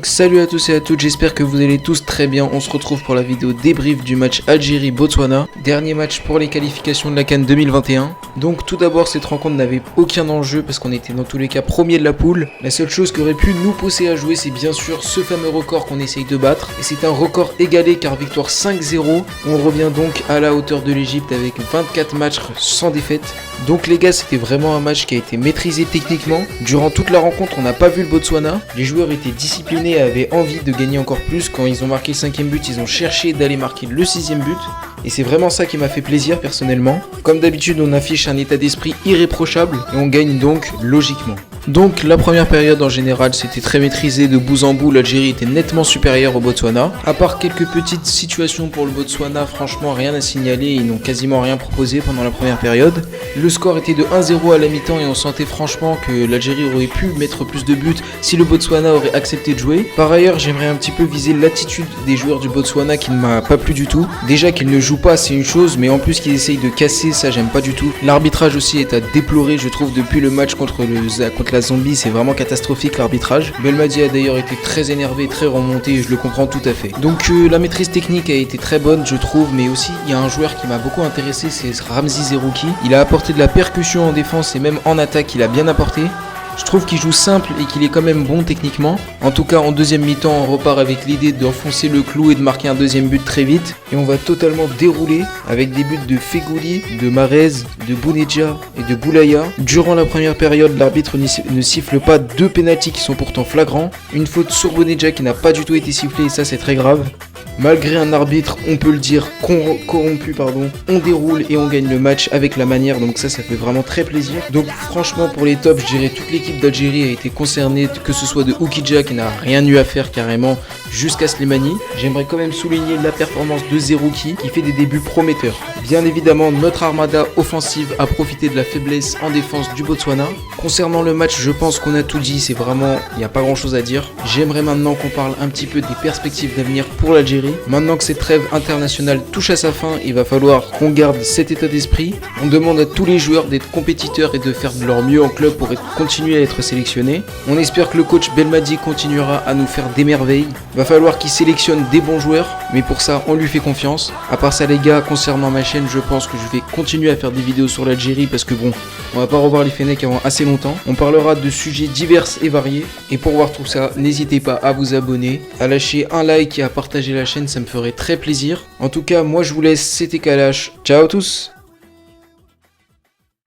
Donc salut à tous et à toutes, j'espère que vous allez tous très bien. On se retrouve pour la vidéo débrief du match Algérie-Botswana, dernier match pour les qualifications de la CAN 2021. Donc tout d'abord, cette rencontre n'avait aucun enjeu parce qu'on était dans tous les cas premier de la poule. La seule chose qui aurait pu nous pousser à jouer, c'est bien sûr ce fameux record qu'on essaye de battre. Et c'est un record égalé car victoire 5-0. On revient donc à la hauteur de l'Égypte avec 24 matchs sans défaite. Donc les gars, c'était vraiment un match qui a été maîtrisé techniquement. Durant toute la rencontre, on n'a pas vu le Botswana. Les joueurs étaient disciplinés et avaient envie de gagner encore plus. Quand ils ont marqué le 5e but, ils ont cherché d'aller marquer le 6e but. Et c'est vraiment ça qui m'a fait plaisir personnellement. Comme d'habitude, on affiche un état d'esprit irréprochable et on gagne donc logiquement. Donc la première période en général c'était très maîtrisé de bout en bout, l'Algérie était nettement supérieure au Botswana. À part quelques petites situations pour le Botswana, franchement rien à signaler, ils n'ont quasiment rien proposé pendant la première période. Le score était de 1-0 à la mi-temps et on sentait franchement que l'Algérie aurait pu mettre plus de buts si le Botswana aurait accepté de jouer. Par ailleurs, j'aimerais un petit peu viser l'attitude des joueurs du Botswana qui ne m'a pas plu du tout. Déjà qu'ils ne jouent pas c'est une chose, mais en plus qu'ils essayent de casser, ça j'aime pas du tout. L'arbitrage aussi est à déplorer je trouve depuis le match contre la Zambie, c'est vraiment catastrophique l'arbitrage. Belmadi a d'ailleurs été très énervé, très remonté et je le comprends tout à fait. Donc la maîtrise technique a été très bonne je trouve, mais aussi il y a un joueur qui m'a beaucoup intéressé, c'est Ramzi Zerouki. Il a apporté de la percussion en défense et même en attaque il a bien apporté. Je trouve qu'il joue simple et qu'il est quand même bon techniquement. En tout cas en deuxième mi-temps on repart avec l'idée d'enfoncer le clou et de marquer un deuxième but très vite. Et on va totalement dérouler avec des buts de Fegouli, de Marez, de Bounedjah et de Boulaya. Durant la première période l'arbitre ne siffle pas deux pénaltys qui sont pourtant flagrants. Une faute sur Bounedjah qui n'a pas du tout été sifflée et ça c'est très grave. Malgré un arbitre, on peut le dire, corrompu, on déroule et on gagne le match avec la manière, donc ça fait vraiment très plaisir. Donc franchement pour les tops, je dirais toute l'équipe d'Algérie a été concernée, que ce soit de Oukidja qui n'a rien eu à faire carrément, jusqu'à Slimani. J'aimerais quand même souligner la performance de Zerouki qui fait des débuts prometteurs. Bien évidemment, notre armada offensive a profité de la faiblesse en défense du Botswana. Concernant le match, je pense qu'on a tout dit, c'est vraiment, il n'y a pas grand chose à dire. J'aimerais maintenant qu'on parle un petit peu des perspectives d'avenir pour l'Algérie. Maintenant que cette trêve internationale touche à sa fin, il va falloir qu'on garde cet état d'esprit. On demande à tous les joueurs d'être compétiteurs et de faire de leur mieux en club pour continuer à être sélectionnés. On espère que le coach Belmadi continuera à nous faire des merveilles. Il va falloir qu'il sélectionne des bons joueurs, mais pour ça on lui fait confiance. À part ça les gars, concernant ma chaîne, je pense que je vais continuer à faire des vidéos sur l'Algérie parce que bon, on va pas revoir les Fennecs avant assez longtemps. On parlera de sujets divers et variés. Et pour voir tout ça, n'hésitez pas à vous abonner, à lâcher un like et à partager la chaîne, ça me ferait très plaisir. En tout cas, moi je vous laisse, c'était Kalash. Ciao à tous.